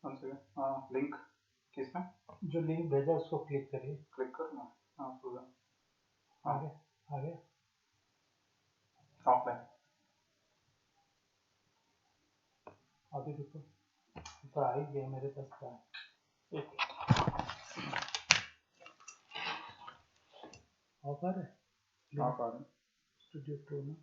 कौन सी लिंक किसमें? जो लिंक भेजा उसको क्लिक करिए। क्लिक करना। हाँ पूरा आगे आगे ऑफलाइन। अभी देखो तो आ ही गया मेरे पास था। एक ऑफर है ऑफर स्टूडियो 2 में।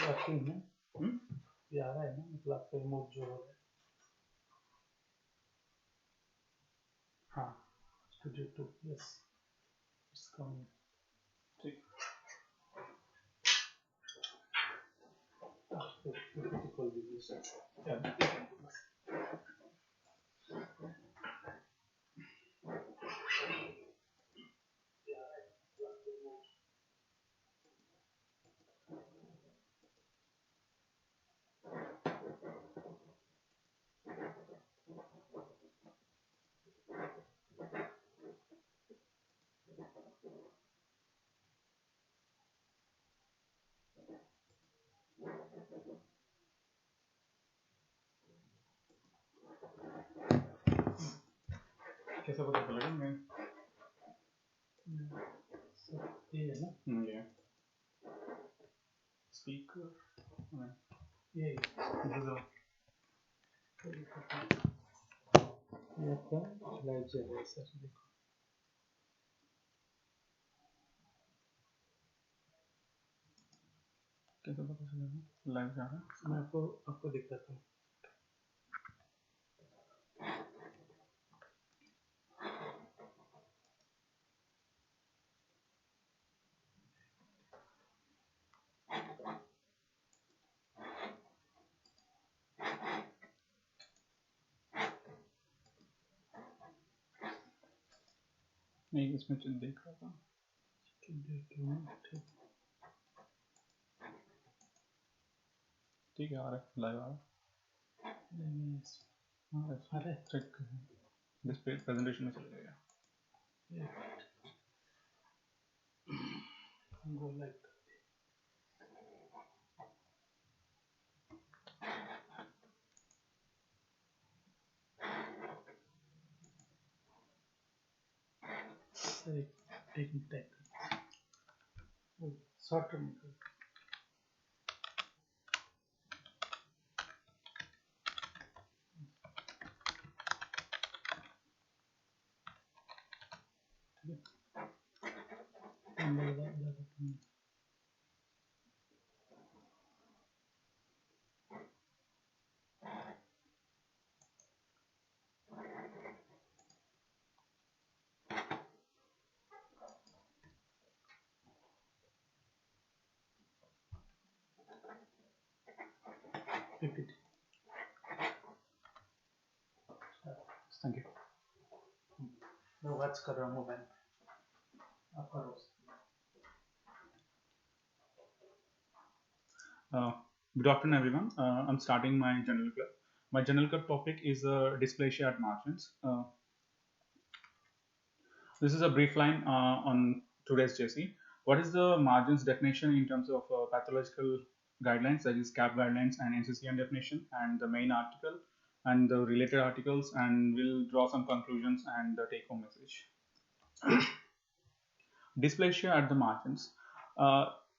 वर्किंग है। ये आ रहा है ना, मतलब आपका रिमोट जो हो रहा है। हाँ स्टूडियो 2 यस इट्स कमिंग। ठीक। खोल दीजिए सर। कैसे पता चलेगा? मैं ये है ना, ये स्पीकर ये ये आपका लाइव चल रहा है सर। देखो कैसे पता चलेगा लाइव जा रहा है? मैं आपको दिखाता हूँ। नहीं इसमें देख रहा था। ठीक है आ रहा है, लाइव आ रहा है। चेक डिस्प्ले प्रेजेंटेशन में चले जाएगा। Go live sir. एक मिनट टाइप शॉर्ट टर्म कर। PPT thank you. मैं वॉच कर रहा हूँ मोबाइल आप करो। Good afternoon, everyone. I'm starting my general club. My general club topic is dysplasia at margins. This is a brief line on today's JC. What is the margins definition in terms of pathological guidelines, that is CAP guidelines and NCCN definition, and the main article and the related articles, and we'll draw some conclusions and the take-home message. Dysplasia at the margins.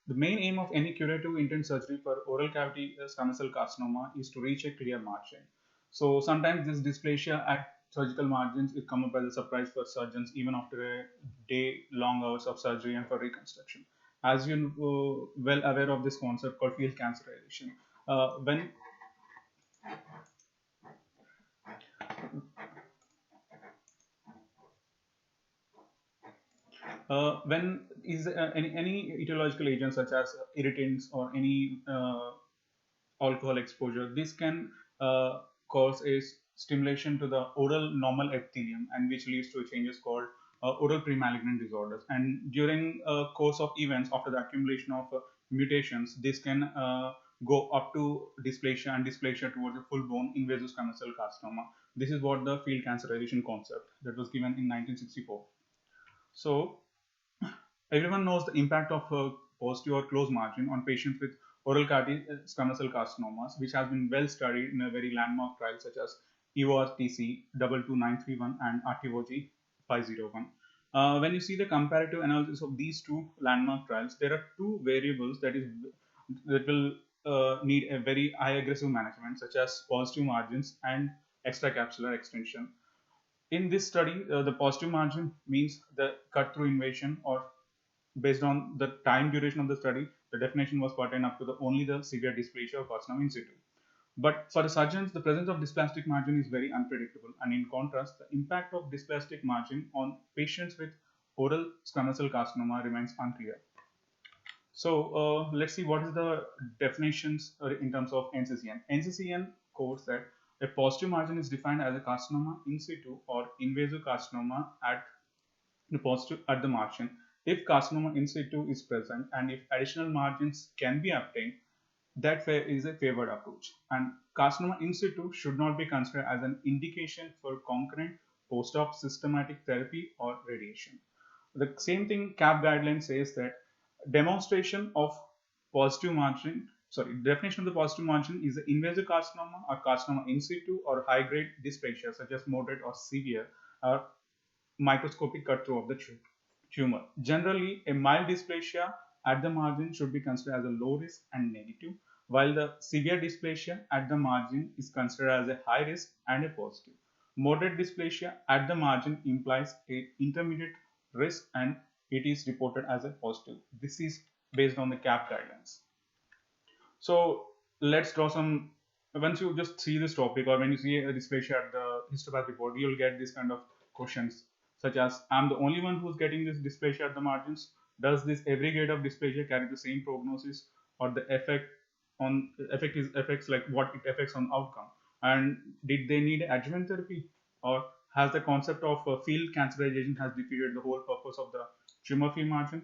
The main aim of any curative intent surgery for oral cavity squamous cell carcinoma is to reach a clear margin. So sometimes this dysplasia at surgical margins will come up as a surprise for surgeons even after a day-long hours of surgery and for reconstruction. As you're well aware of this concept called field cancerization. When any etiological agents such as irritants or any alcohol exposure, this can cause a stimulation to the oral normal epithelium, and which leads to changes called oral premalignant disorders. And during course of events after the accumulation of mutations, this can go up to dysplasia and dysplasia towards a full bone invasive squamous cell carcinoma. This is what the field cancerization concept that was given in 1964. So everyone knows the impact of positive or close margin on patients with oral squamous cell carcinomas, which has been well studied in a very landmark trial such as EORTC 22931 and RTOG 501. When you see the comparative analysis of these two landmark trials, there are two variables that will need a very high aggressive management, such as positive margins and extracapsular extension. In this study, the positive margin means the cut through invasion, or based on the time duration of the study, the definition was pertain up to only the severe dysplasia or carcinoma in situ. But for the surgeons, the presence of dysplastic margin is very unpredictable, and in contrast, the impact of dysplastic margin on patients with oral squamous cell carcinoma remains unclear. So let's see what is the definitions in terms of NCCN. NCCN codes that a positive margin is defined as a carcinoma in situ or invasive carcinoma at the positive at the margin if carcinoma in situ is present and if additional margins can be obtained. That is a favored approach, and carcinoma in situ should not be considered as an indication for concurrent post-op systematic therapy or radiation. The same thing CAP guideline says that demonstration of positive margin, definition of the positive margin is the invasive carcinoma or carcinoma in situ or high grade dysplasia such as moderate or severe or microscopic cut through of the tumor. Generally, a mild dysplasia at the margin should be considered as a low risk and negative, while the severe dysplasia at the margin is considered as a high risk and a positive. Moderate dysplasia at the margin implies a intermediate risk and it is reported as a positive. This is based on the CAP guidelines. So let's draw some. Once you just see this topic, or when you see a dysplasia at the histopath report, you'll get this kind of questions such as: I'm the only one who's getting this dysplasia at the margins. Does this every grade of dysplasia carry the same prognosis, or the effects like what it affects on outcome? And did they need adjuvant therapy, or has the concept of field cancerization has defeated the whole purpose of the tumor field margin?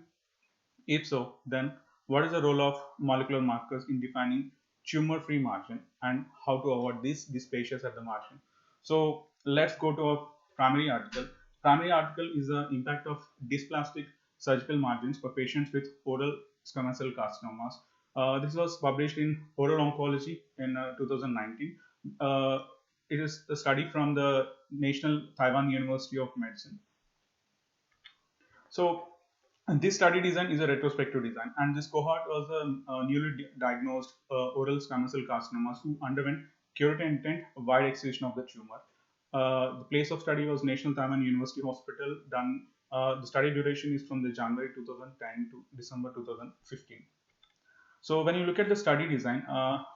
If so, then what is the role of molecular markers in defining tumor-free margin and how to avoid these dysplasias at the margin? So let's go to a primary article. Primary article is the impact of dysplastic surgical margins for patients with oral squamous cell carcinomas. This was published in Oral Oncology in 2019. It is a study from the National Taiwan University of Medicine. So this study design is a retrospective design, and this cohort was a newly diagnosed oral squamous cell carcinomas who underwent curative intent wide excision of the tumor. The place of study was National Taiwan University Hospital. The study duration is from the January 2010 to December 2015. So when you look at the study design,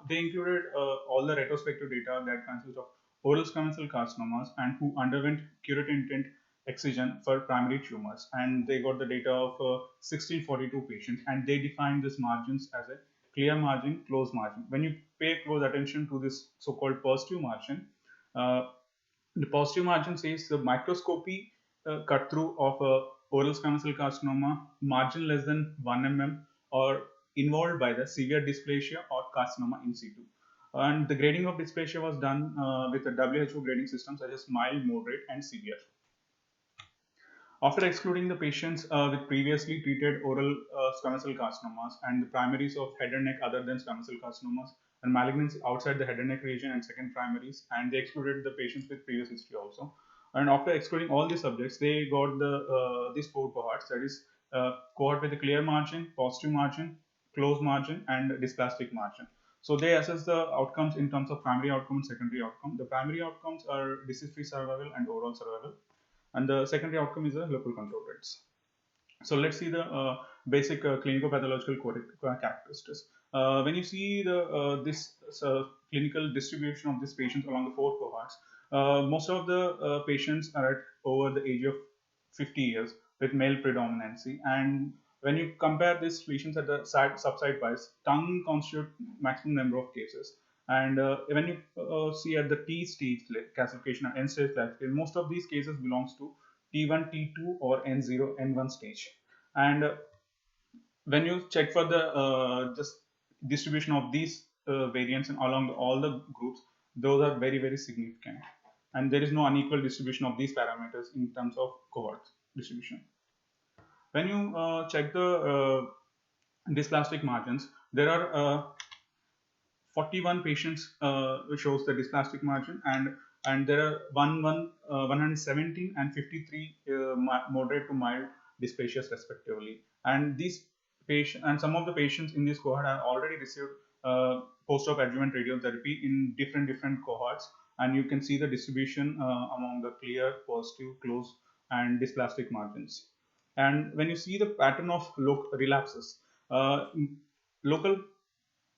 they included all the retrospective data that consists of oral squamous cell carcinomas and who underwent curative intent excision for primary tumors, and they got the data of 1642 patients, and they defined these margins as a clear margin, close margin. When you pay close attention to this so-called positive margin, the positive margin says the microscopy cut through of oral squamous cell carcinoma margin less than 1 mm or involved by the severe dysplasia or carcinoma in situ. And the grading of dysplasia was done with a WHO grading system such as mild, moderate, and severe. After excluding the patients with previously treated oral squamous cell carcinomas and the primaries of head and neck other than squamous cell carcinomas and malignancy outside the head and neck region and second primaries, and they excluded the patients with previous history also. And after excluding all these subjects, they got these four cohorts, that is cohort with a clear margin, positive margin, closed margin, and dysplastic margin. So they assess the outcomes in terms of primary outcome and secondary outcome. The primary outcomes are disease-free survival and overall survival, and the secondary outcome is the local control rates. So let's see the basic clinico-pathological characteristics. When you see this clinical distribution of these patients along the four cohorts, most of the patients are at over the age of 50 years with male predominancy, and when you compare these patients at the subside wise, tongue constitute maximum number of cases. And when you see at the T stage classification or N stage classification, most of these cases belongs to T1, T2 or N0, N1 stage. And when you check for the just distribution of these variance and along all the groups, those are very, very significant. And there is no unequal distribution of these parameters in terms of cohort distribution. When you check the dysplastic margins, there are 41 patients shows the dysplastic margin, and there are 117 and 53 moderate to mild dysplasias respectively. And these patient and some of the patients in this cohort have already received post-op adjuvant radiotherapy in different cohorts, and you can see the distribution among the clear, positive, close, and dysplastic margins. And when you see the pattern of relapses, local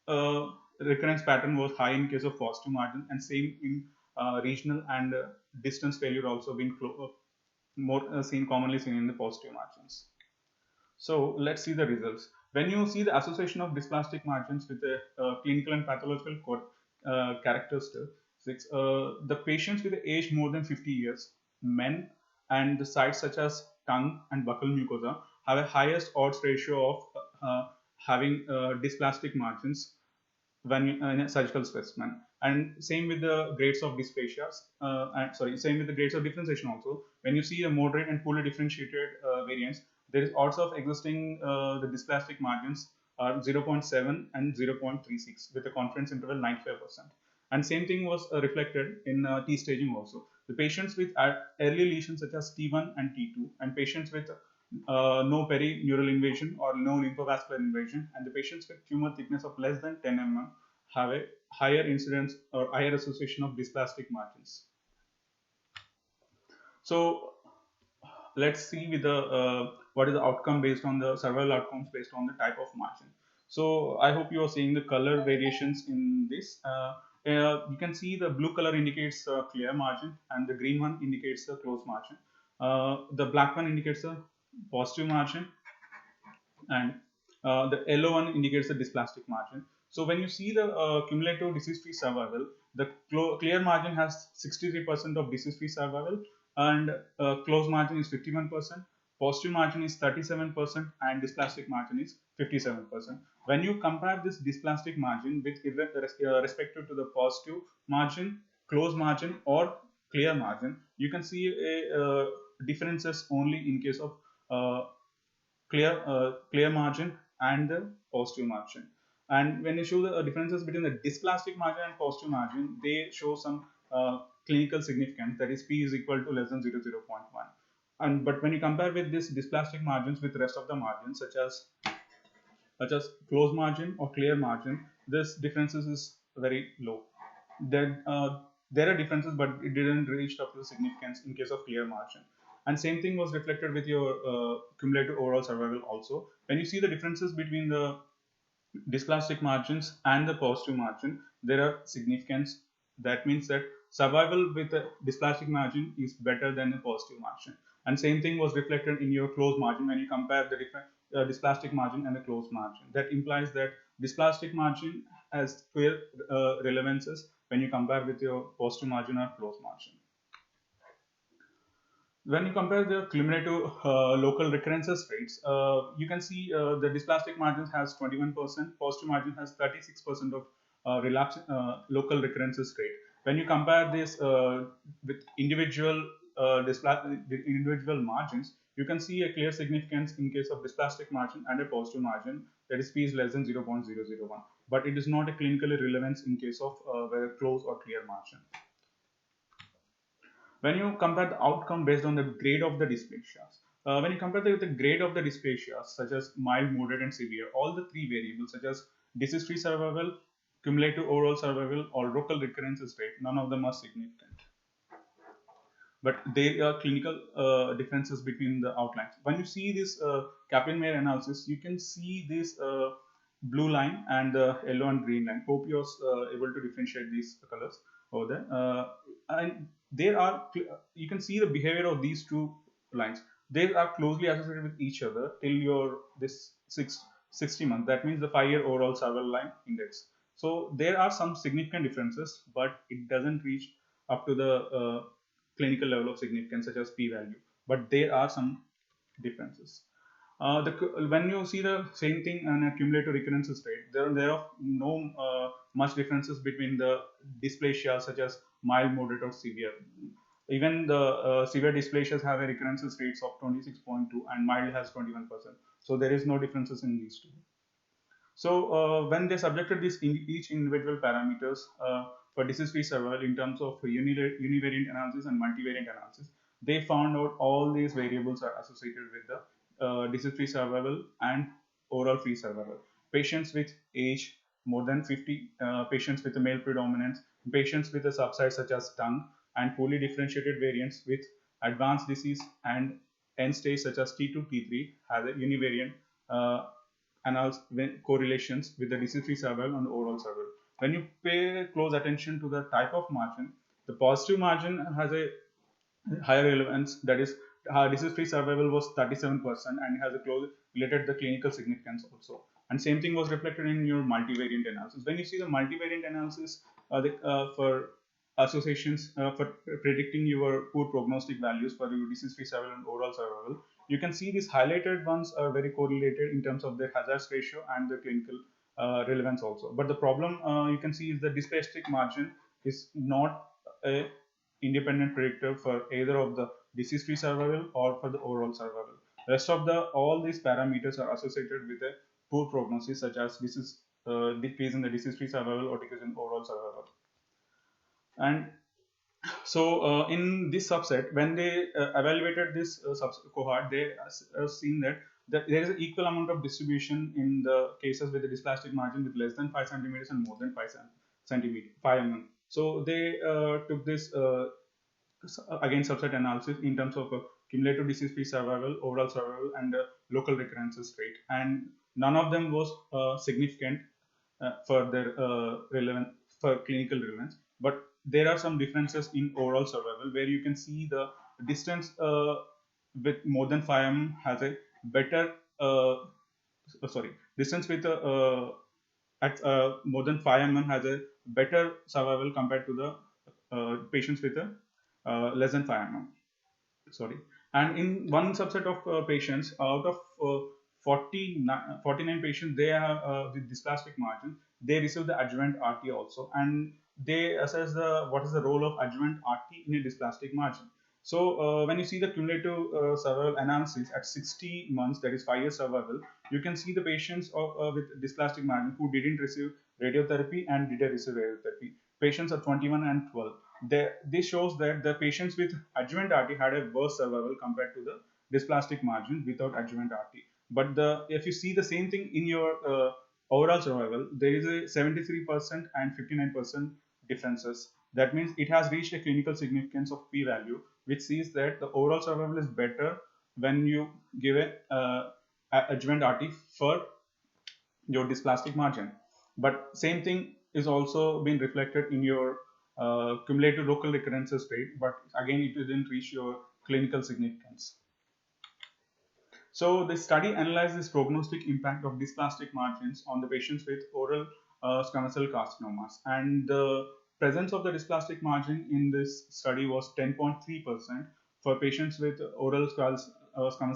uh, recurrence pattern was high in case of positive margin, and same in regional and distance failure also been more commonly seen in the positive margins. So let's see the results. When you see the association of dysplastic margins with the clinical and pathological characteristics, the patients with the age more than 50 years, men, and the sites such as tongue and buccal mucosa have a highest odds ratio of having dysplastic margins when in a surgical specimen. And same with the grades of dysplasias, same with the grades of differentiation also. When you see a moderate and poorly differentiated variants, there is odds of existing the dysplastic margins are 0.7 and 0.36 with a confidence interval 95%. And same thing was reflected in T staging also. The patients with early lesions such as T1 and T2, and patients with no perineural invasion or no lymphovascular invasion, and the patients with tumor thickness of less than 10 mm have a higher incidence or higher association of dysplastic margins. So let's see with the what is the outcome based on the survival outcomes based on the type of margin. So I hope you are seeing the color variations in this. You can see the blue color indicates a clear margin, and the green one indicates the closed margin. The black one indicates a positive margin, and the yellow one indicates the dysplastic margin. So when you see the cumulative disease-free survival, the clear margin has 63% of disease-free survival, and closed margin is 51%, positive margin is 37%, and dysplastic margin is 57%. When you compare this dysplastic margin with respective to the positive margin, closed margin, or clear margin, you can see differences only in case of clear margin and the positive margin. And when you show the differences between the dysplastic margin and positive margin, they show some clinical significance, that is p is equal to less than 0.1. And but when you compare with this dysplastic margins with the rest of the margins, such as closed margin or clear margin, this differences is very low. There are differences, but it didn't reach up to the significance in case of clear margin. And same thing was reflected with your cumulative overall survival also. When you see the differences between the dysplastic margins and the positive margin, there are significance. That means that survival with a dysplastic margin is better than a positive margin. And same thing was reflected in your closed margin when you compare the different dysplastic margin and the closed margin. That implies that dysplastic margin has clear relevances when you compare with your positive margin or closed margin. When you compare the cumulative local recurrences rates, you can see the dysplastic margins has 21%, positive margin has 36% of relapse local recurrences rate. When you compare this with individual margins, you can see a clear significance in case of dysplastic margin and a positive margin, that is p is less than 0.001. But it is not a clinically relevance in case of whether closed or clear margin. When you compare the outcome based on the grade of the dysplasias, when you compare the grade of the dysplasias, such as mild, moderate, and severe, all the three variables, such as disease-free survival, cumulative overall survival, or local recurrences rate, none of them are significant. But there are clinical differences between the outlines. When you see this Kaplan-Meier analysis, you can see this blue line and the yellow and green line. Hope you're able to differentiate these colors over there. And there are, you can see the behavior of these two lines. They are closely associated with each other till your this 60 months. That means the 5-year overall survival line index. So there are some significant differences, but it doesn't reach up to the clinical level of significance, such as p-value. But there are some differences. When you see the same thing in a cumulative recurrences rate, there are no much differences between the dysplasia such as mild, moderate, or severe. Even the severe dysplasias have a recurrences rates of 26.2 and mild has 21%. So there is no differences in these two. So when they subjected each individual parameters for disease-free survival in terms of univariate analysis and multivariate analysis, they found out all these variables are associated with the disease-free survival and overall free survival. Patients with age more than 50, patients with a male predominance, patients with a subsite such as tongue, and poorly differentiated variants with advanced disease and end stage such as T2, T3 has a univariate uh, correlations with the disease-free survival and overall survival. When you pay close attention to the type of margin, the positive margin has a higher relevance. That is, disease-free survival was 37% and has a close related the clinical significance also. And same thing was reflected in your multivariant analysis. When you see the multivariant analysis for associations for predicting your poor prognostic values for your disease-free survival and overall survival, you can see these highlighted ones are very correlated in terms of their hazards ratio and the clinical relevance also. But the problem you can see is the dysplastic margin is not a independent predictor for either of the disease-free survival or for the overall survival. Rest of the all these parameters are associated with a poor prognosis, such as decrease in the disease-free survival or decrease in overall survival. And so in this subset, when they evaluated this cohort, they seen that there is an equal amount of distribution in the cases with the dysplastic margin with less than 5 centimeters and more than 5 centimeters, 5 mm. So they took this again subset analysis in terms of cumulative disease-free survival, overall survival, and local recurrences rate, and none of them was significant for their relevant for clinical relevance. But there are some differences in overall survival where you can see the distance with more than 5 mm has a better sorry, distance with at more than 5 mm has a better survival compared to the patients with a less than 5 mm. Sorry. And in one subset of patients, out of 49 patients, they have with dysplastic margin, they receive the adjuvant RT also, and they assess the what is the role of adjuvant RT in a dysplastic margin. So when you see the cumulative survival analysis at 60 months, that is 5 years survival, you can see the patients with dysplastic margin who didn't receive radiotherapy and did receive radiotherapy. Patients are 21 and 12. This shows that the patients with adjuvant RT had a worse survival compared to the dysplastic margin without adjuvant RT. But if you see the same thing in your overall survival, there is a 73% and 59% differences. That means it has reached a clinical significance of p-value, which sees that the overall survival is better when you give a adjuvant RT for your dysplastic margin. But same thing is also been reflected in your cumulative local recurrences rate, but again it didn't reach your clinical significance. So the study analyzed this prognostic impact of dysplastic margins on the patients with oral squamous cell carcinomas, and the presence of the dysplastic margin in this study was 10.3% for patients with oral squamous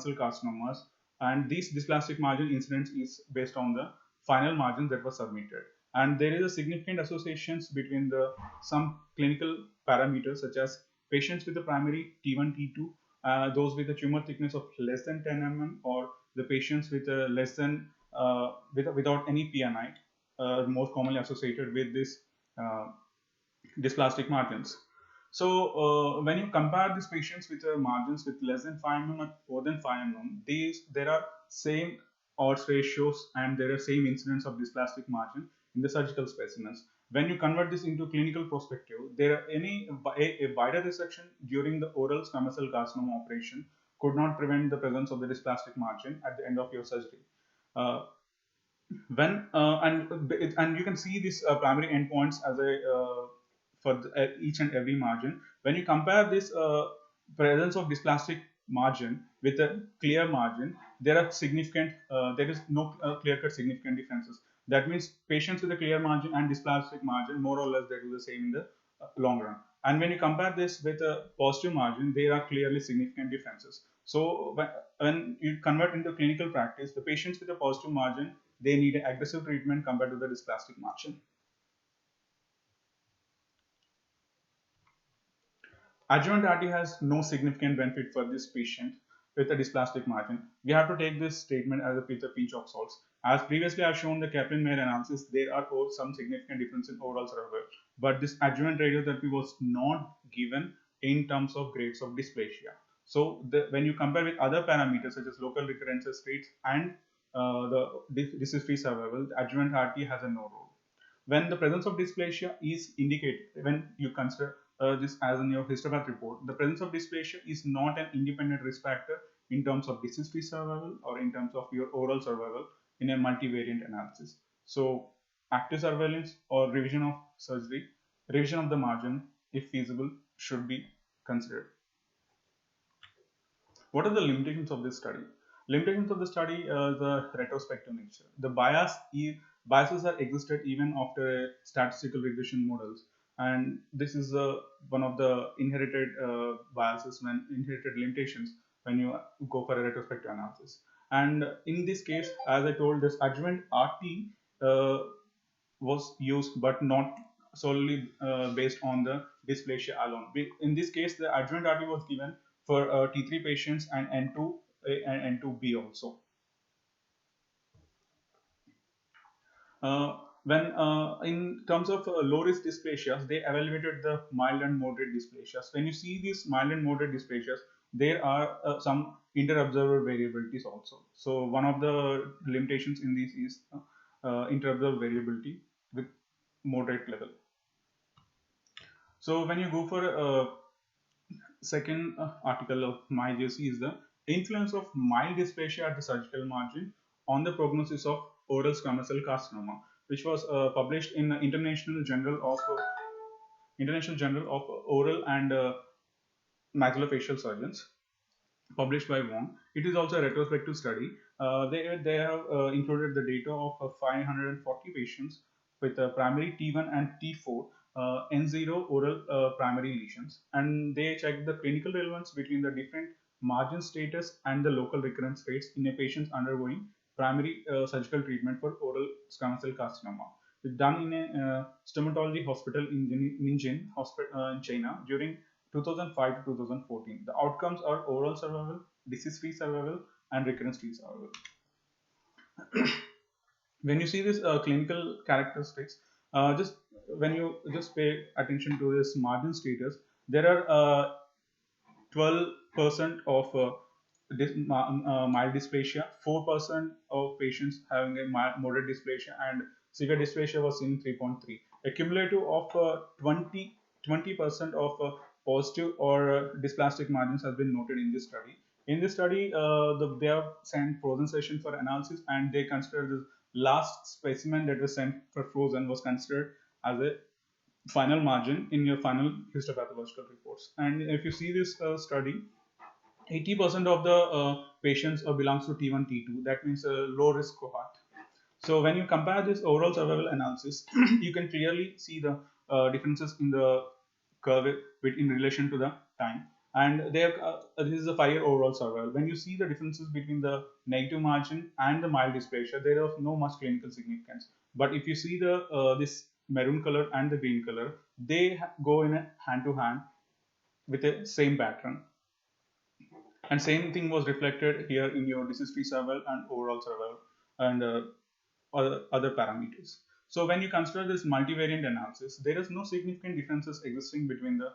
cell carcinomas, and this dysplastic margin incidence is based on the final margins that were submitted. And there is a significant associations between the some clinical parameters such as patients with the primary T1, T2, those with a tumor thickness of less than 10 mm, or the patients with less than without any PNI, most commonly associated with this dysplastic margins. So when you compare these patients with margins with less than 5 mm and more than 5 mm, there are same odds ratios and there are same incidence of dysplastic margin in the surgical specimens. When you convert this into clinical perspective, there are a wider resection during the oral squamous cell carcinoma operation could not prevent the presence of the dysplastic margin at the end of your surgery. Uh, when and you can see these primary endpoints as a for each and every margin. When you compare this presence of dysplastic margin with a clear margin, there is no clear-cut significant differences. That means patients with a clear margin and dysplastic margin, more or less, they do the same in the long run. And when you compare this with a positive margin, there are clearly significant differences. So when you convert into clinical practice, the patients with a positive margin, they need aggressive treatment compared to the dysplastic margin. Adjuvant RT has no significant benefit for this patient with a dysplastic margin. We have to take this statement as with a pinch of salt. As previously I've shown the Kaplan-Meier analysis, there are some significant difference in overall survival, but this adjuvant radiotherapy was not given in terms of grades of dysplasia. So when you compare with other parameters such as local recurrences rates and the disease-free survival, the adjuvant RT has a no role. When the presence of dysplasia is indicated, when you consider this as in your histopath report, the presence of dysplasia is not an independent risk factor in terms of disease-free survival or in terms of your overall survival in a multivariate analysis. So active surveillance or revision of surgery, revision of the margin, if feasible, should be considered. What are the limitations of this study? Limitations of the study is the retrospective nature. The biases are existed even after statistical regression models, and this is one of the inherited biases when inherited limitations when you go for a retrospective analysis. And in this case, as I told, this adjuvant RT was used, but not solely based on the dysplasia alone. In this case, the adjuvant RT was given for T3 patients and N2 and N2B also. When in terms of low risk dysplasias, they evaluated the mild and moderate dysplasias. When you see these mild and moderate dysplasias, there are some inter-observer variabilities also. So one of the limitations in this is inter-observer variability with moderate level. So when you go for second article of MyJC is the influence of mild dysplasia at the surgical margin on the prognosis of oral squamous cell carcinoma, which was published in the International Journal of Oral and Maxillofacial Surgeons, published by Wong. It is also a retrospective study. They have included the data of 540 patients with primary T1 and T4 N0 oral primary lesions, and they checked the clinical relevance between the different margin status and the local recurrence rates in a patient undergoing primary surgical treatment for oral squamous cell carcinoma. It's done in a stomatology hospital in Ninjin hospital in China during 2005 to 2014. The outcomes are overall survival, disease-free survival, and recurrence-free survival. When you see this clinical characteristics, just when you just pay attention to this margin status, there are 12% of mild dysplasia, 4% of patients having a moderate dysplasia, and severe dysplasia was seen 3.3. A cumulative of 20% of positive or dysplastic margins has been noted in this study. In this study, they have sent frozen session for analysis, and they consider the last specimen that was sent for frozen was considered as a final margin in your final histopathological reports. And if you see this study, 80% of the patients belongs to T1, T2. That means a low risk cohort. So when you compare this overall survival analysis, you can clearly see the differences in the curve in relation to the time. And this is a 5-year overall survival. When you see the differences between the negative margin and the mild dysplasia, there is no much clinical significance. But if you see the this maroon color and the green color, they go in a hand to hand with the same pattern. And same thing was reflected here in your disease-free survival and overall survival and other parameters. So when you consider this multivariant analysis, there is no significant differences existing between the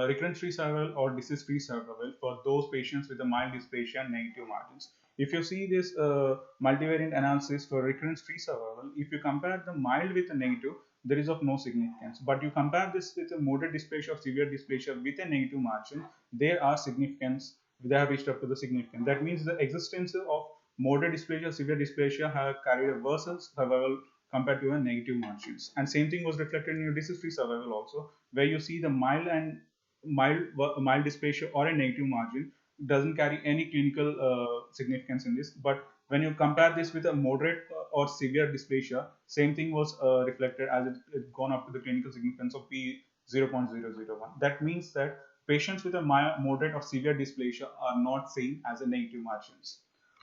recurrence-free survival or disease-free survival for those patients with a mild dysplasia and negative margins. If you see this multivariant analysis for recurrence-free survival, if you compare the mild with a negative, there is of no significance. But you compare this with a moderate dysplasia or severe dysplasia with a negative margin, there are significance. They have reached up to the significance. That means the existence of moderate dysplasia, severe dysplasia have carried a worse survival compared to a negative margins. And same thing was reflected in your disease-free survival also, where you see the mild dysplasia or a negative margin doesn't carry any clinical significance in this. But when you compare this with a moderate or severe dysplasia, same thing was reflected as it gone up to the clinical significance of P 0.001. That means that patients with a moderate or severe dysplasia are not seen as a negative margins.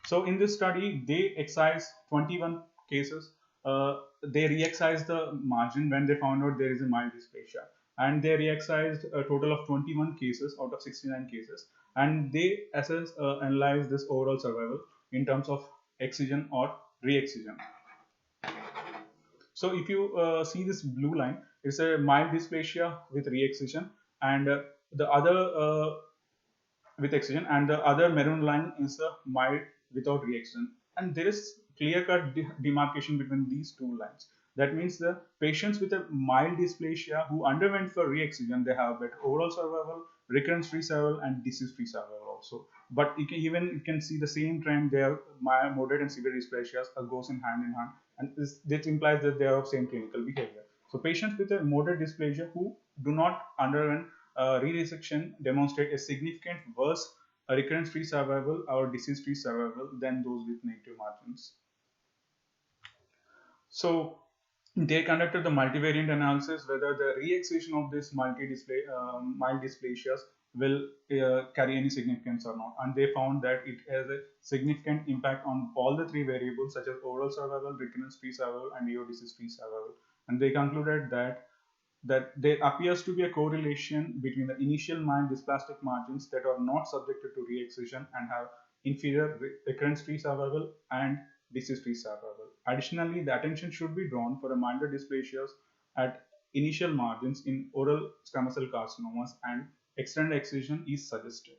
So in this study, they excised 21 cases. They re-excised the margin when they found out there is a mild dysplasia, and they re-excised a total of 21 cases out of 69 cases, and they analyzed this overall survival in terms of excision or re-excision. So if you see this blue line, it's a mild dysplasia with re-excision, and the other with excision, and the other maroon line is a mild without re-excision. And there is clear-cut demarcation between these two lines. That means the patients with a mild dysplasia who underwent for re-excision, they have better overall survival, recurrence-free survival, and disease-free survival also. But you can see the same trend there. Moderate and severe dysplasias goes in hand, and this implies that they are of same clinical behavior. So patients with a moderate dysplasia who do not underwent re-resection demonstrate a significant worse recurrence-free survival or disease-free survival than those with negative margins. So they conducted the multivariant analysis whether the re-excision of this mild dysplasias will carry any significance or not, and they found that it has a significant impact on all the three variables such as overall survival, recurrence-free survival, and EO disease-free survival. And they concluded that there appears to be a correlation between the initial mild dysplastic margins that are not subjected to re-excision and have inferior recurrence-free survival and disease-free survival. Additionally, the attention should be drawn for a milder dysplasias at initial margins in oral squamous cell carcinomas, and extended excision is suggested.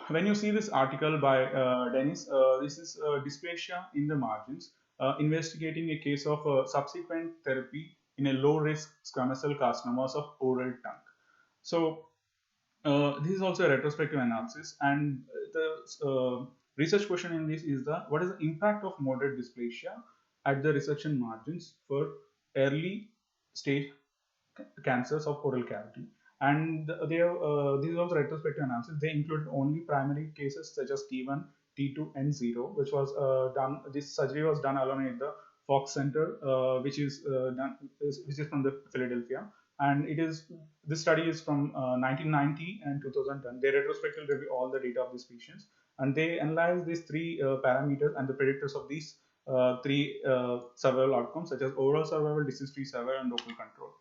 When you see this article by Dennis, this is dysplasia in the margins, investigating a case of subsequent therapy in a low-risk squamous cell carcinomas of oral tongue. So this is also a retrospective analysis, and the research question in this is what is the impact of moderate dysplasia at the resection margins for early stage cancers of oral cavity. And this is also retrospective analysis. They included only primary cases such as T1, T2, and 0, which was done. This surgery was done alone at the Fox Center, which is from the Philadelphia, and this study is from 1990 and 2010. They retrospectively review all the data of these patients, and they analyze these three parameters and the predictors of these three survival outcomes such as overall survival, disease-free survival, and local control.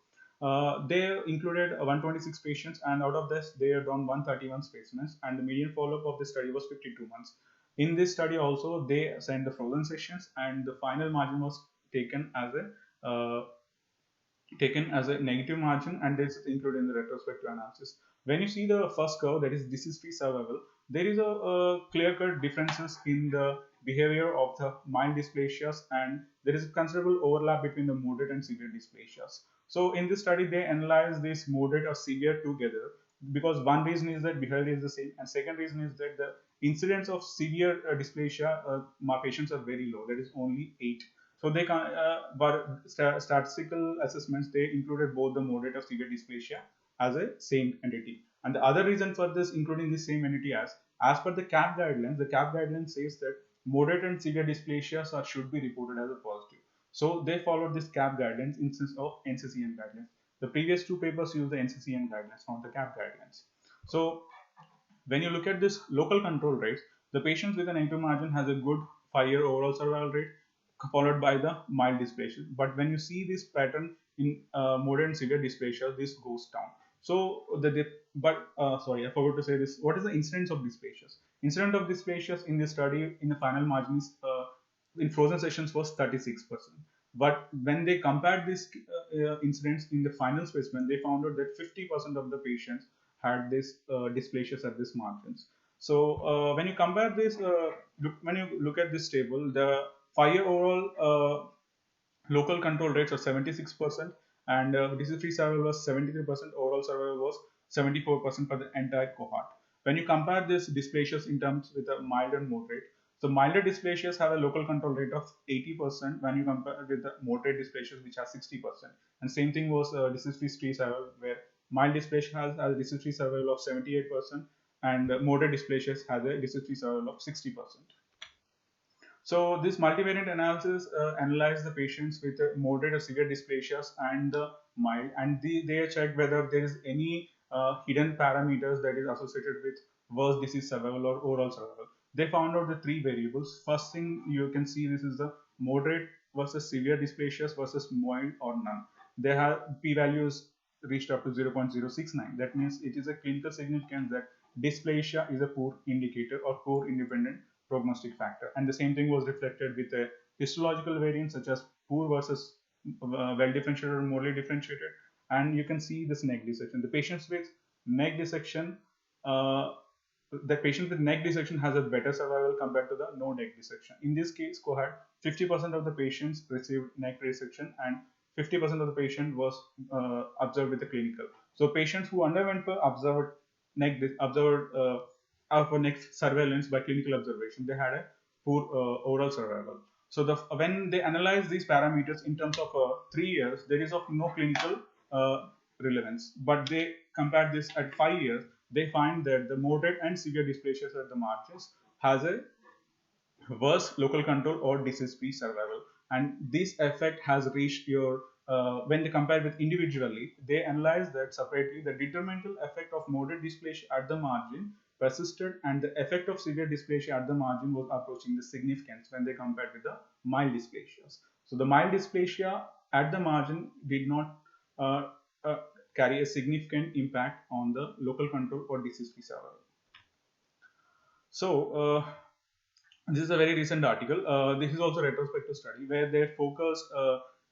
They included 126 patients, and out of this, they had done 131 specimens, and the median follow-up of this study was 52 months. In this study, also, they sent the frozen sessions, and the final margin was taken as a negative margin, and this is included in the retrospective analysis. When you see the first curve, that is disease-free survival, there is a clear-cut differences in the behavior of the mild dysplasias, and there is a considerable overlap between the moderate and severe dysplasias. So in this study, they analyze this moderate or severe together, because one reason is that behavior is the same, and second reason is that the incidence of severe dysplasia my patients are very low, that is only 8. So but statistical assessments, they included both the moderate or severe dysplasia as a same entity. And the other reason for this including the same entity, as per the CAP guidelines, the CAP guidelines says that moderate and severe dysplasias should be reported as a positive. So they followed this CAP guidelines instead of NCCN guidelines. The previous two papers used the NCCN guidelines, not the CAP guidelines. So when you look at this local control rates, the patients with an negative margin has a good 5-year overall survival rate, followed by the mild dysplasia. But when you see this pattern in moderate and severe dysplasia, this goes down. So sorry, I forgot to say this. What is the incidence of dysplasias? Incidence of dysplasias in this study in the final margins in frozen sessions was 36%. But when they compared this incidence in the final specimen, they found out that 50% of the patients had this dysplasias at this margins. So when you compare this, when you look at this table, the 5-year overall local control rates are 76%, and disease-free survival was 73%. Overall survival was 74% for the entire cohort. When you compare this dysplasias in terms with a mild and moderate, so milder dysplasias have a local control rate of 80% when you compare with the moderate dysplasias, which has 60%. And same thing was disease-free survival, where mild dysplasia has a disease-free survival of 78%, and moderate dysplasias has a disease-free survival of 60%. So this multivariate analysis analyzed the patients with moderate or severe dysplasias and the mild, and they checked whether there is any hidden parameters that is associated with worse disease survival or overall survival. They found out the three variables. First thing you can see, this is the moderate versus severe dysplasias versus mild or none. They have p-values reached up to 0.069. That means it is a clinical significance that dysplasia is a poor indicator or poor independent prognostic factor. And the same thing was reflected with a histological variant such as poor versus well differentiated or morely differentiated. And you can see this neck dissection. The patients with neck dissection, uh, the patient with neck dissection has a better survival compared to the no neck dissection. In this case cohort, 50% of the patients received neck resection and 50% of the patient was observed with the clinical. So patients who underwent for observed observed for next surveillance by clinical observation, they had a poor overall survival. So when they analyze these parameters in terms of 3 years, there is of no clinical relevance. But they compare this at 5 years, they find that the moderate and severe dysplasias at the margins has a worse local control or disease-free survival. And this effect has reached your, when they compare with individually, they analyze that separately the detrimental effect of moderate dysplasia at the margin persisted, and the effect of severe dysplasia at the margin was approaching the significance when they compared with the mild dysplasias. So the mild dysplasia at the margin did not uh, uh, carry a significant impact on the local control or disease-free survival. So this is a very recent article. This is also a retrospective study where they focused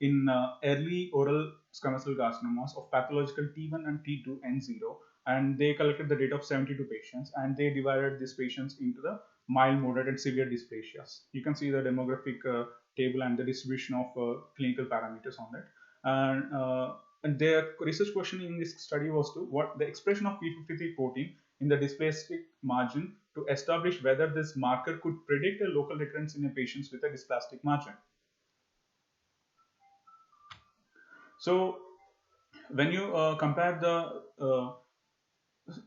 in early oral squamous cell carcinomas of pathological T1 and T2 N0, and they collected the data of 72 patients, and they divided these patients into the mild, moderate, and severe dysplasias. You can see the demographic table and the distribution of clinical parameters on that. And their research question in this study was to what the expression of p53 protein in the dysplastic margin to establish whether this marker could predict a local recurrence in a patients with a dysplastic margin. So when you compare the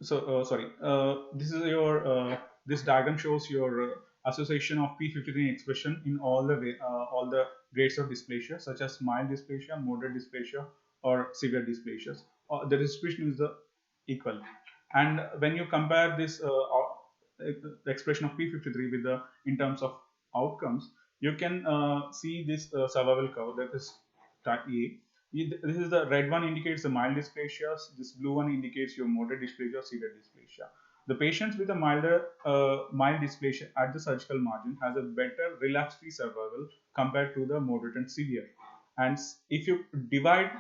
sorry, this is your this diagram shows your association of p53 expression in all the grades of dysplasia such as mild dysplasia, moderate dysplasia, or severe dysplasias. The distribution is the equal. And when you compare this expression of p53 with the in terms of outcomes, you can see this survival curve, that is type A. This is the red one indicates the mild dysplasias. This blue one indicates your moderate dysplasia or severe dysplasia. The patients with a mild dysplasia at the surgical margin has a better relapse-free survival compared to the moderate and severe. And if you divide,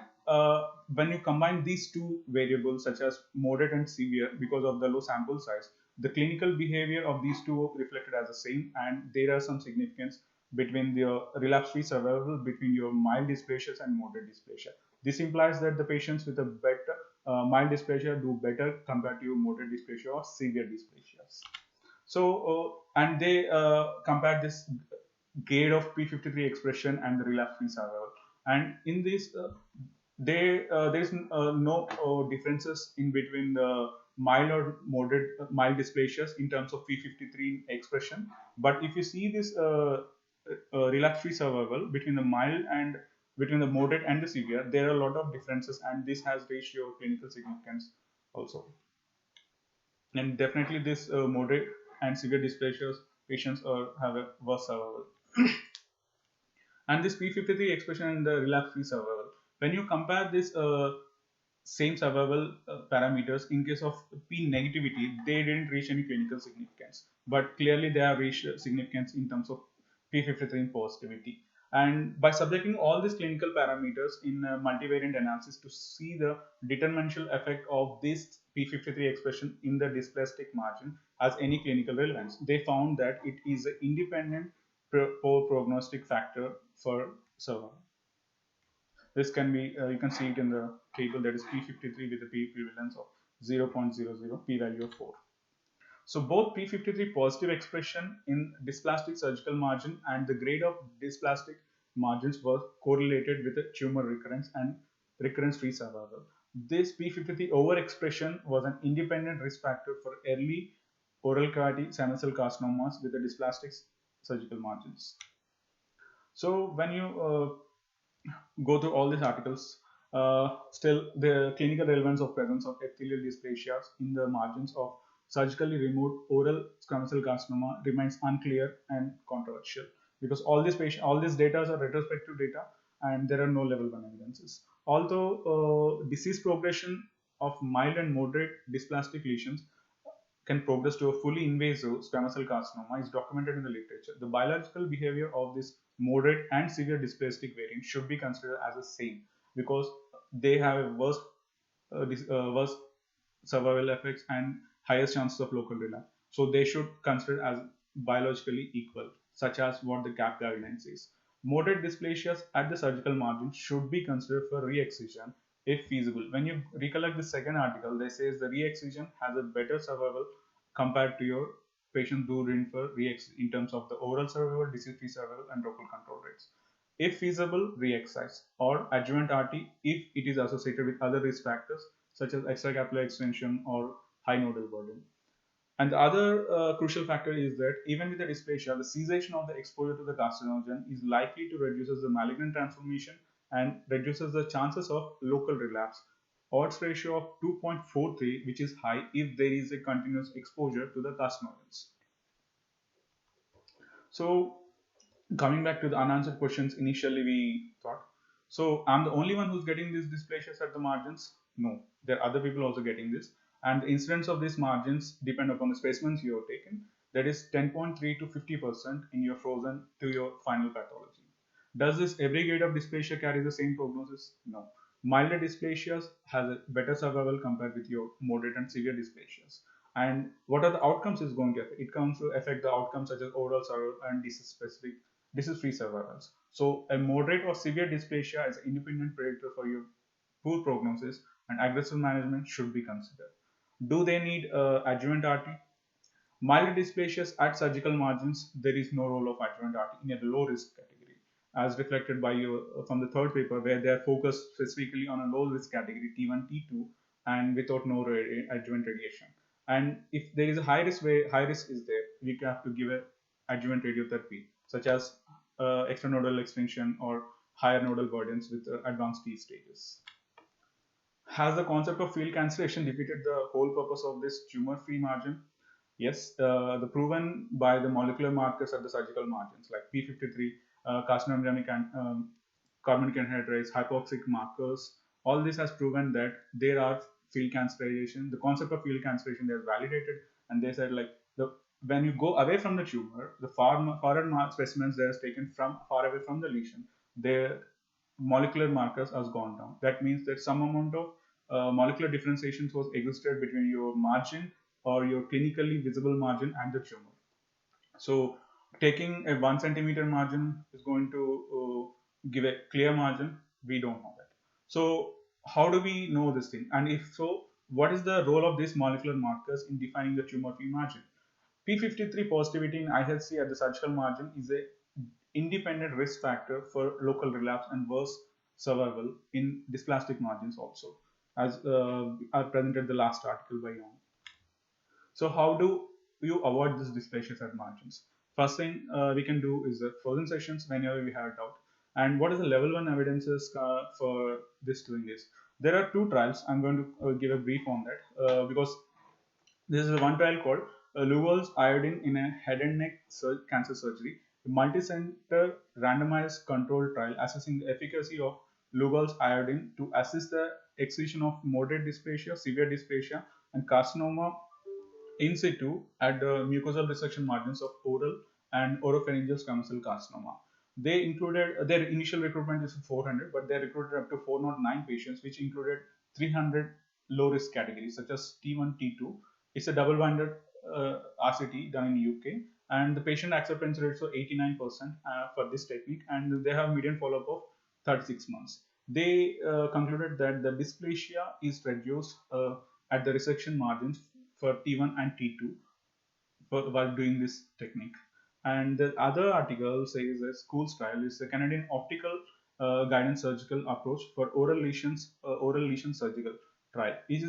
when you combine these two variables such as moderate and severe, because of the low sample size, the clinical behavior of these two reflected as the same, and there are some significance between the relapse-free survival between your mild dysplasias and moderate dysplasia. This implies that the patients with a better mild dysplasia do better compared to your moderate dysplasia or severe dysplasias. So, and they compare this grade of p53 expression and the relapse-free survival. And in this, there's no differences in between the mild or moderate mild dysplasias in terms of p53 expression. But if you see this relapse-free survival between the mild and between the moderate and the severe, there are a lot of differences, and this has reached your clinical significance also. And definitely, this moderate and severe dysplasias patients have a worse survival. And this p53 expression and the relapse-free survival, when you compare this same survival parameters in case of p negativity, they didn't reach any clinical significance, but clearly they have reached significance in terms of p53 positivity. And by subjecting all these clinical parameters in multivariant analysis to see the determinantial effect of this p53 expression in the dysplastic margin as any clinical relevance, they found that it is an independent prognostic factor for survival. This can be, you can see it in the table, that is p53 with a p prevalence of 0.00, p value of 4. So both p53 positive expression in dysplastic surgical margin and the grade of dysplastic margins were correlated with a tumor recurrence and recurrence-free survival. This p53 overexpression was an independent risk factor for early oral cavity squamous cell carcinomas with a dysplastic surgical margins. So when you go through all these articles, still the clinical relevance of presence of epithelial dysplasias in the margins of surgically removed oral squamous cell carcinoma remains unclear and controversial, because all these data are retrospective data and there are no level 1 evidences. Although disease progression of mild and moderate dysplastic lesions can progress to a fully invasive squamous cell carcinoma is documented in the literature. The biological behavior of this moderate and severe dysplastic variant should be considered as the same, because they have a worse survival effects and highest chances of local relapse. So they should consider as biologically equal, such as what the CAP guideline says. Moderate dysplasias at the surgical margin should be considered for re-excision if feasible. When you recollect the second article, they says the re-excision has a better survival compared to your patients who in for in terms of the overall survival, disease-free survival, and local control rates. If feasible, re-excise or adjuvant RT if it is associated with other risk factors such as extracapillary extension or high nodal burden. And the other crucial factor is that even with the dysplasia, the cessation of the exposure to the carcinogen is likely to reduce the malignant transformation and reduces the chances of local relapse. Odds ratio of 2.43, which is high if there is a continuous exposure to the carcinogens. So coming back to the unanswered questions initially we thought, so I'm the only one who's getting these dysplasias at the margins? No, there are other people also getting this, and the incidence of these margins depend upon the specimens you have taken, that is 10.3 to 50% in your frozen to your final pathology. Does this every grade of dysplasia carry the same prognosis? No. Milder dysplasias has a better survival compared with your moderate and severe dysplasias. And what are the outcomes is going to affect? It comes to affect the outcomes such as overall survival and disease-free survivals. So a moderate or severe dysplasia is an independent predictor for your poor prognosis, and aggressive management should be considered. Do they need adjuvant RT? Mild dysplasias at surgical margins, there is no role of adjuvant RT in a low risk category, as reflected by your from the third paper, where they are focused specifically on a low risk category T1, T2, and without no adjuvant radiation. And if there is a high risk is there, we have to give a adjuvant radiotherapy, such as extranodal extension or higher nodal burdens with advanced T stages. Has the concept of field cancellation defeated the whole purpose of this tumor-free margin? Yes, the proven by the molecular markers at the surgical margins like P53, carcinogenic and carbonic anhydrase, hypoxic markers. All this has proven that there are field cancellation. The concept of field cancellation they are validated, and they said like when you go away from the tumor, the foreign specimens that is taken from far away from the lesion, their molecular markers has gone down. That means that some amount of molecular differentiations was existed between your margin or your clinically visible margin and the tumor. So taking a 1 centimeter margin is going to give a clear margin. We don't know that. So how do we know this thing? And if so, what is the role of these molecular markers in defining the tumor-free margin? P53 positivity in IHC at the surgical margin is a independent risk factor for local relapse and worse survival in dysplastic margins also, as I presented the last article by Young. So how do you avoid this dysplasias at margins? First thing we can do is the frozen sessions whenever we have a doubt. And what is the level 1 evidences for this doing this? There are two trials. I'm going to give a brief on that because this is one trial called Lugol's iodine in a head and neck cancer surgery, a multi-center randomized controlled trial assessing the efficacy of Lugol's iodine to assist the excision of moderate dysplasia, severe dysplasia, and carcinoma in situ at the mucosal resection margins of oral and oropharyngeal squamous cell carcinoma. They included their initial recruitment is 400, but they recruited up to 409 patients, which included 300 low risk categories such as T1, T2. It's a double-blinded RCT done in UK, and the patient acceptance rates are 89% for this technique, and they have median follow-up of 36 months. They concluded that the dysplasia is reduced at the resection margins for T1 and T2 while doing this technique. And the other article says a school's trial is a Canadian optical guidance surgical approach for oral lesion surgical trial. This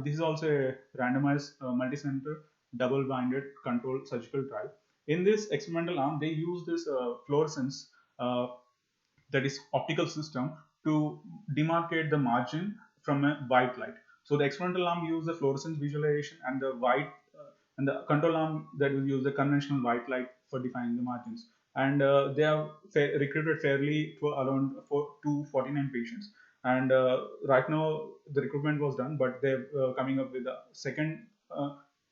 is also a randomized multi-center double-blinded controlled surgical trial In this experimental arm, they use this fluorescence, that is optical system, to demarcate the margin from a white light. So the experimental arm use the fluorescence visualization, and the and the control arm that will use the conventional white light for defining the margins. And they have recruited fairly to around 49 patients. And right now the recruitment was done, but they're coming up with a second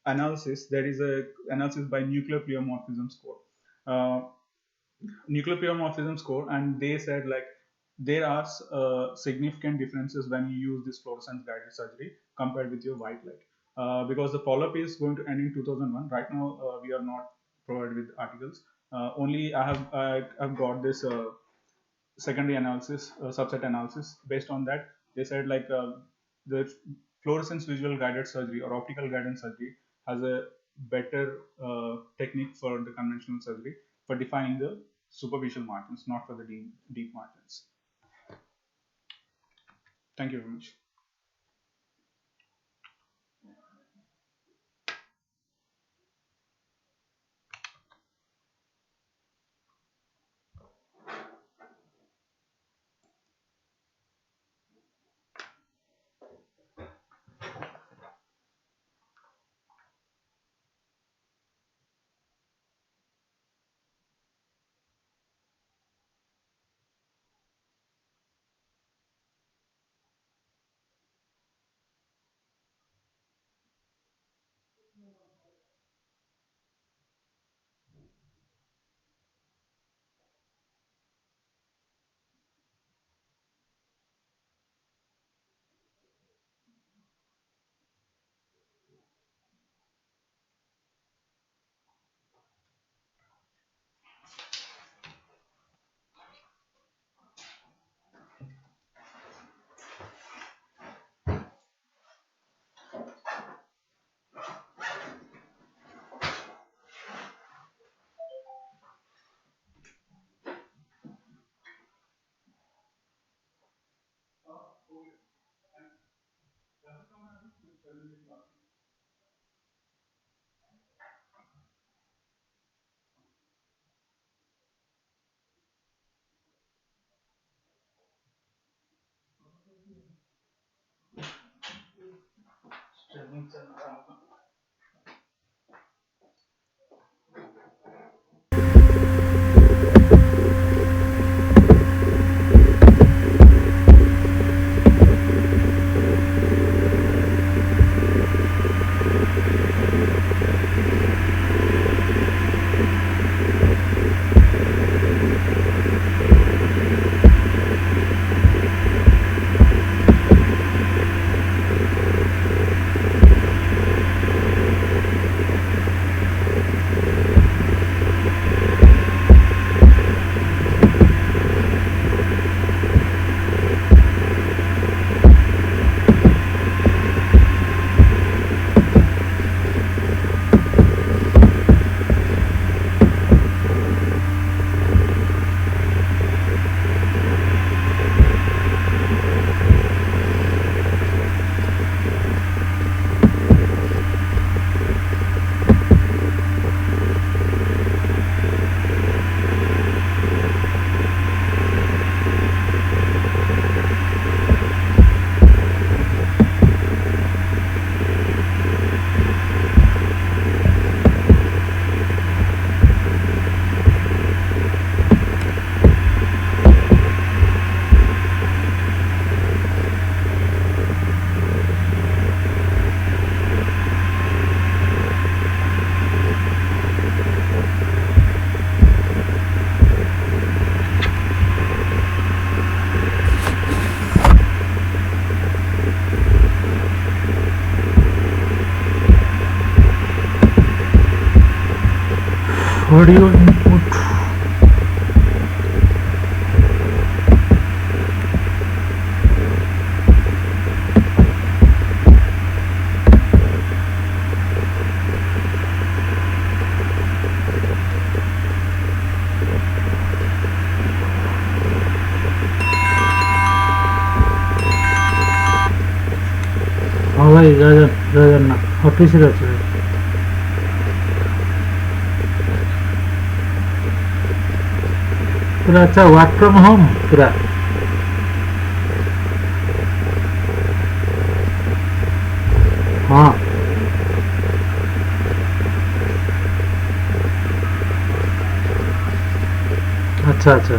analysis. There is a analysis by nuclear pleomorphism score. Uh, Nuclear pleomorphism score, and they said like there are significant differences when you use this fluorescence guided surgery compared with your white light, because the follow-up is going to end in 2001. Right now we are not provided with articles. Only I've got this secondary analysis, subset analysis. Based on that, they said like the fluorescence visual guided surgery or optical guided surgery has a better technique for the conventional surgery for defining the superficial margins, not for the deep margins. Thank you very much. audio input. हाँ भाई जय Jagannath office रे पूरा अच्छा work from home पूरा। हाँ अच्छा अच्छा।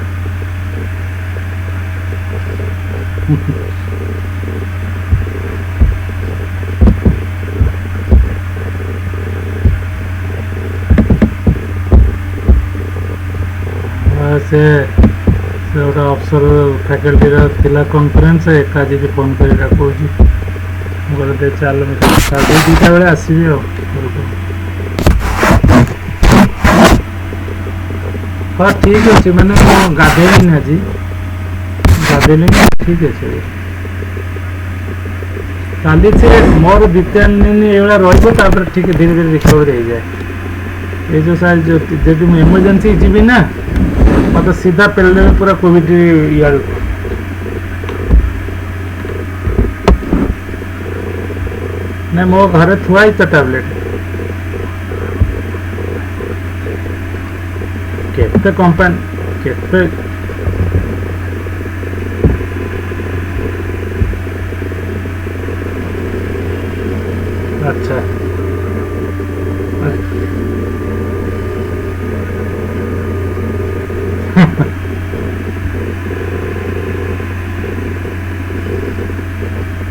से गोटे अफसर फैकल्टी थिला कॉन्फ्रेंस एका जी फोन कर कहूँ बोले चल दुईटा बेले आसबि हाँ ठीक अच्छे मैंने गाधेली आज गाधेली ठीक अच्छे काली से मोर दु तीन दिन ये रही ठीक धीरे धीरे रिकवर हो जाए ये जो सार जो जब मुझे इमरजेंसी जी ना मत सीधा पेल पूरा कोविड इे ना मो घर थुआई तो टैबलेट केते कंपानी केते अच्छा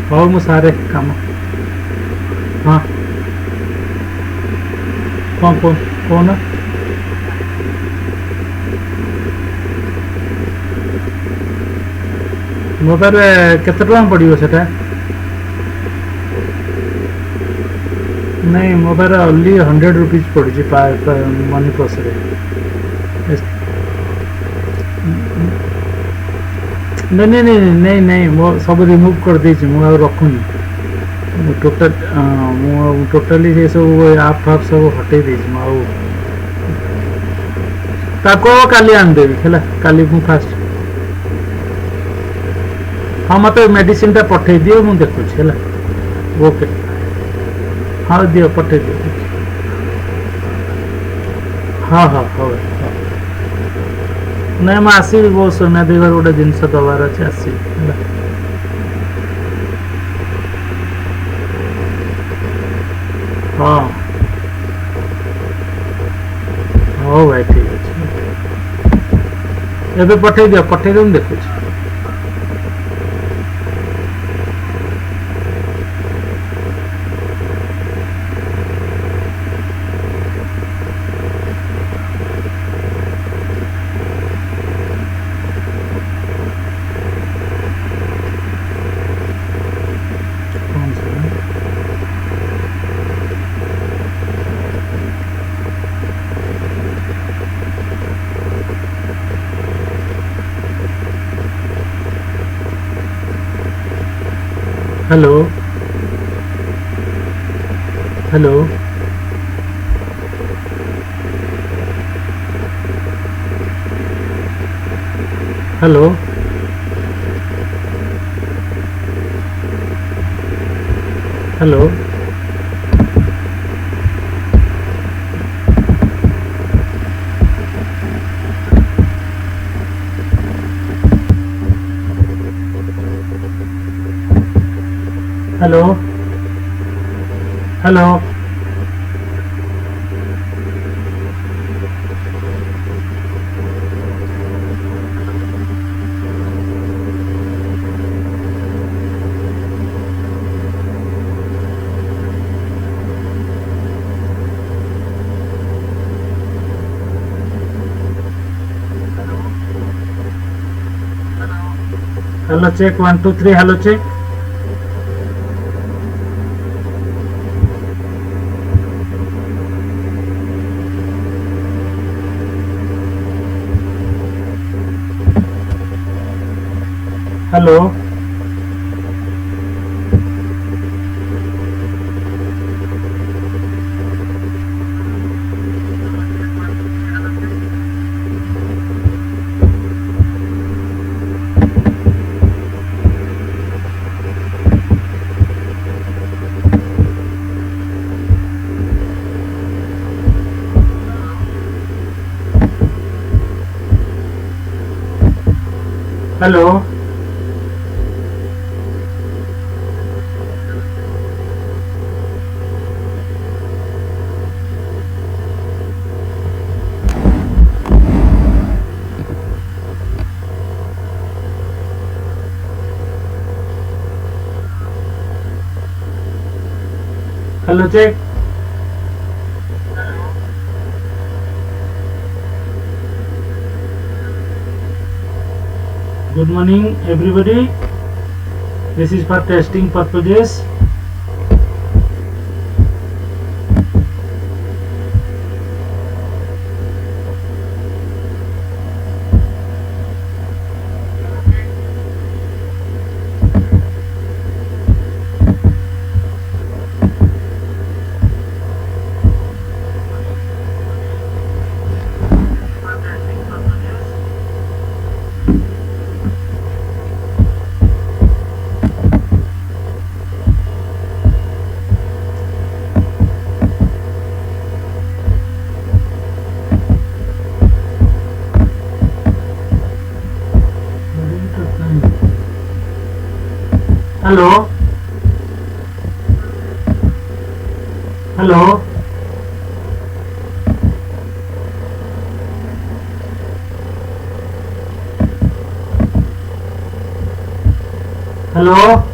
हो मु सारे काम हाँ कौन कौन कौन मोबाइल केते टका पड़ो से नहीं मोबाइल ओनली 100 रुपीज पड़ी मनी पर्स रे नहीं नहीं नहीं नहीं नहीं मो सब रिमूव कर देछि मु आ रखुनी टोटल मु टोटली से सब आप फाप सब हटे देछि मु ताको काली आन देबी हैला काली मु फास्ट हाँ मत मेडिसिन टा पठे दियो मु देखु हैला ओके हाँ दियो पठे दियो हाँ हाँ हाँ नहीं मैं आसबि बहुत समय देवर गोटे जिनस दबार अच्छे आसबि हाँ हो भाई ठीक अच्छे एबे पठे दियो देखु hello hello hello hello hello hello hello check 1 2 3 hello check hello Hello. Hello, check. Good morning, everybody. This is for testing purposes. Hello. Hello. Hello.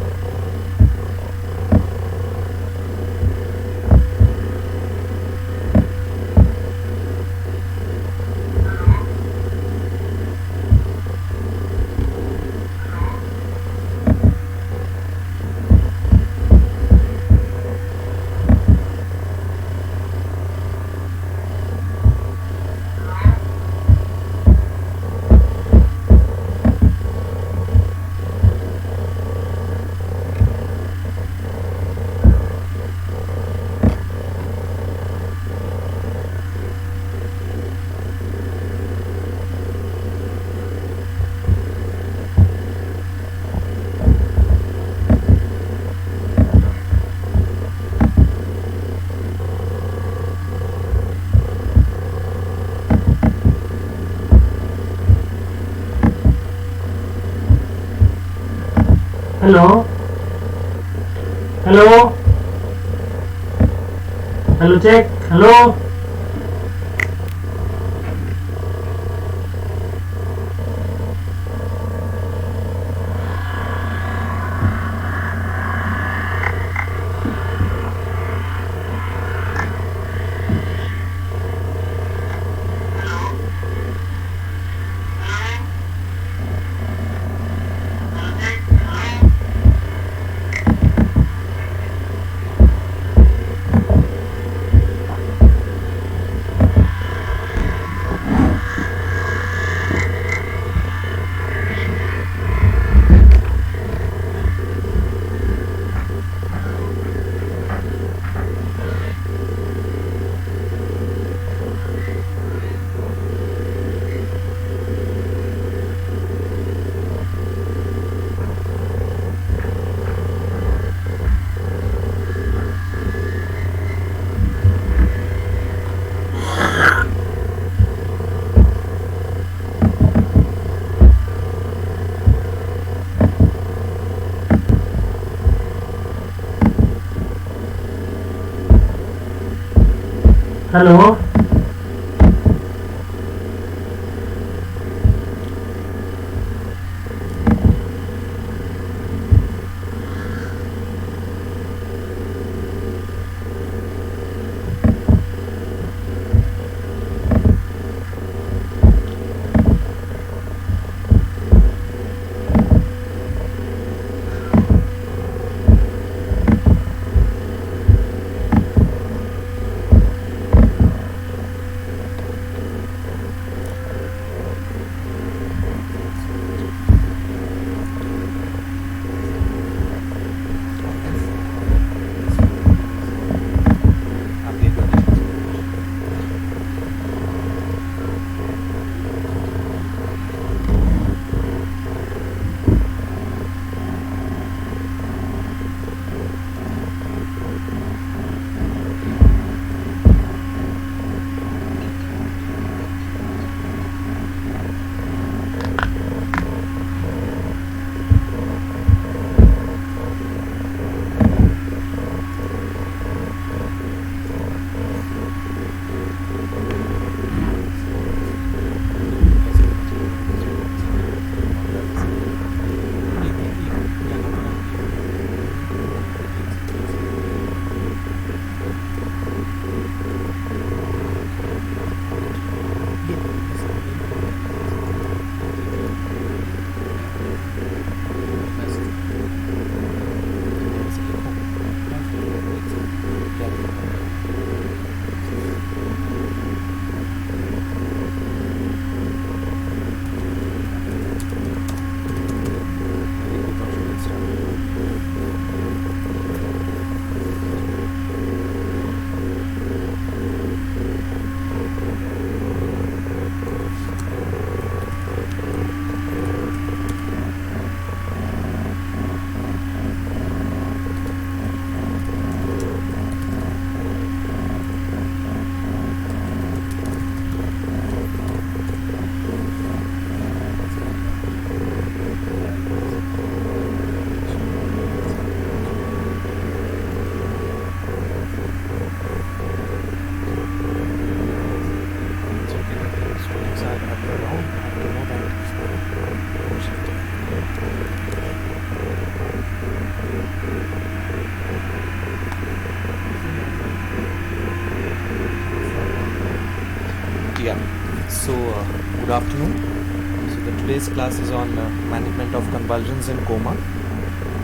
Hello. Hello. Hello, check. Hello. Hello. Good afternoon. Today's class is on management of convulsions and coma.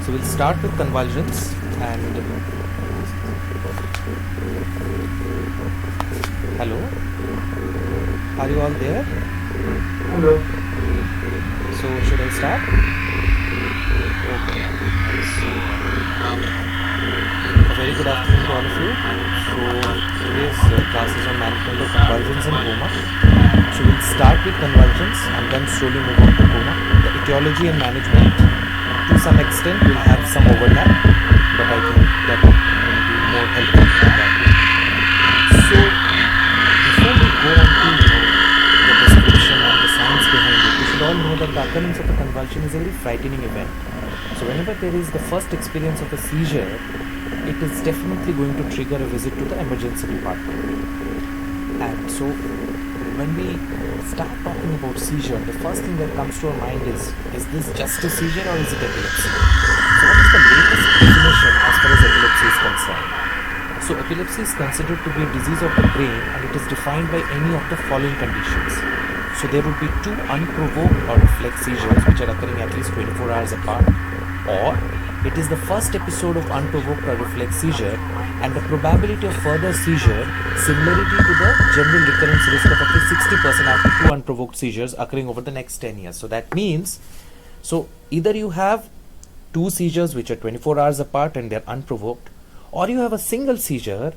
So we'll start with convulsions and hello. Are you all there? Hello. So should I start? Okay. A very good afternoon to all of you. So today's class is on management of convulsions and coma. So we'll start with convulsions and then slowly move on to coma. The etiology and management, to some extent, will have some overlap, but I think that will be more helpful in that way. So before we go on to the description and the science behind it, we should all know that the occurrence of a convulsion is a very frightening event. So whenever there is the first experience of a seizure, it is definitely going to trigger a visit to the emergency department. And so when we start talking about seizure, the first thing that comes to our mind is this just a seizure or is it epilepsy? So what is the latest definition as far as epilepsy is concerned? So epilepsy is considered to be a disease of the brain and it is defined by any of the following conditions. So there would be two unprovoked or reflex seizures which are occurring at least 24 hours apart, or it is the first episode of unprovoked or reflex seizure and the probability of further seizure similarity to the general recurrence risk of at least 60% after two unprovoked seizures occurring over the next 10 years. So that means, so either you have two seizures which are 24 hours apart and they're unprovoked, or you have a single seizure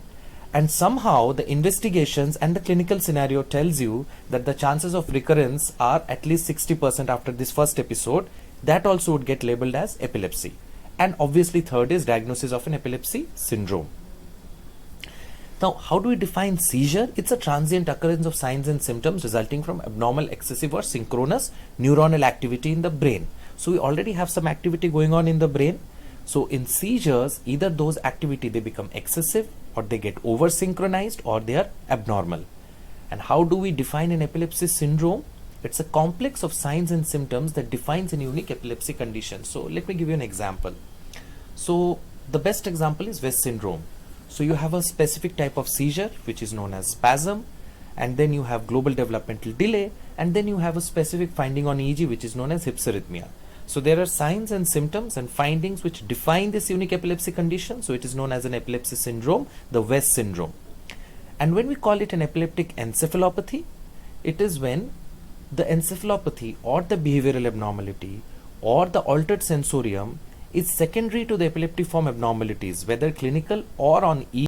and somehow the investigations and the clinical scenario tells you that the chances of recurrence are at least 60% after this first episode. That also would get labeled as epilepsy. And obviously third is diagnosis of an epilepsy syndrome. Now, how do we define seizure? It's a transient occurrence of signs and symptoms resulting from abnormal, excessive or synchronous neuronal activity in the brain. So we already have some activity going on in the brain. So in seizures, either those activity they become excessive or they get over synchronized or they are abnormal. And how do we define an epilepsy syndrome? It's a complex of signs and symptoms that defines a unique epilepsy condition. So let me give you an example. So the best example is West syndrome. So you have a specific type of seizure which is known as spasm, and then you have global developmental delay, and then you have a specific finding on EEG which is known as hypsarrhythmia. So there are signs and symptoms and findings which define this unique epilepsy condition. So it is known as an epilepsy syndrome, the West syndrome. And when we call it an epileptic encephalopathy, it is when the encephalopathy or the behavioral abnormality or the altered sensorium is secondary to the epileptic form abnormalities, whether clinical or on EEG.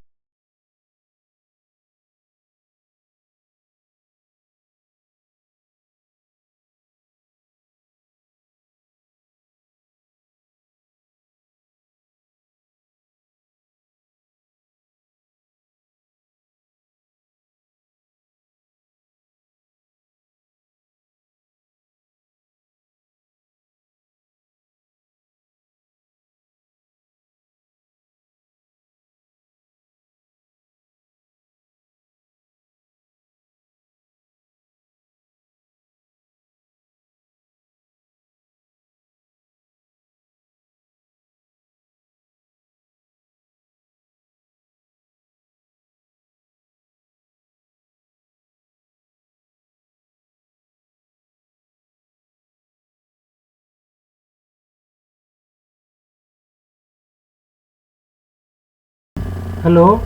Hello.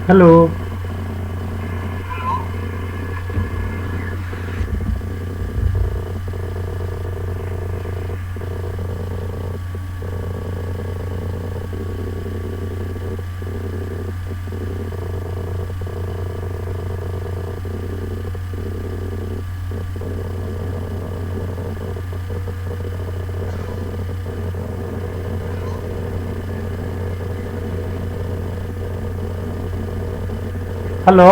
Hello. Hello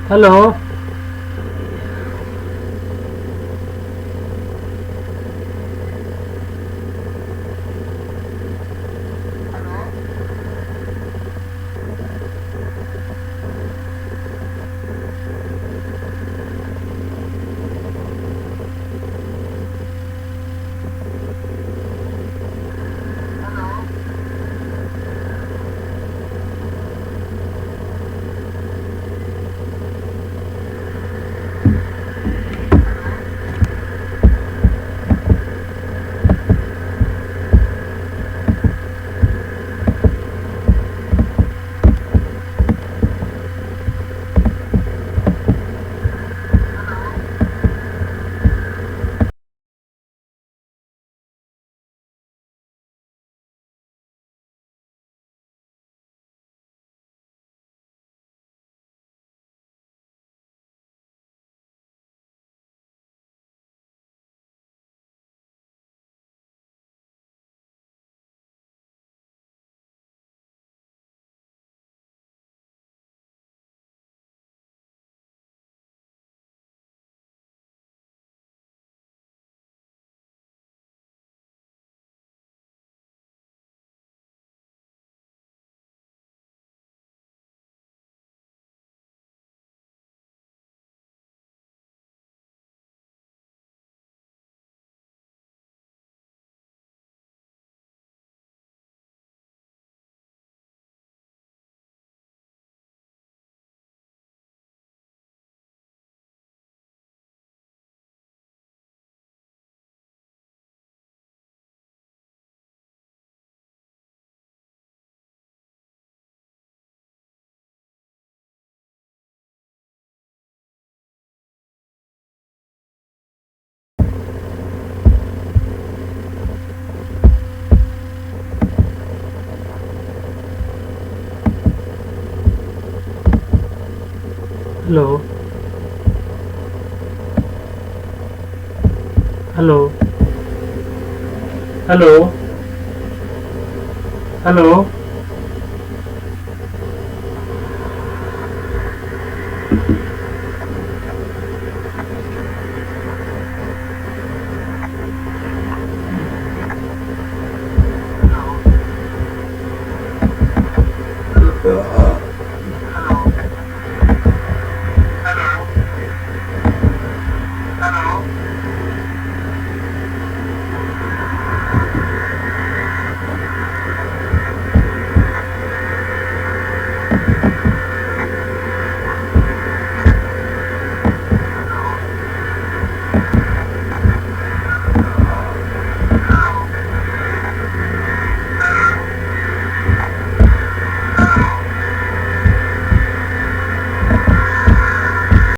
hello hello hello hello hello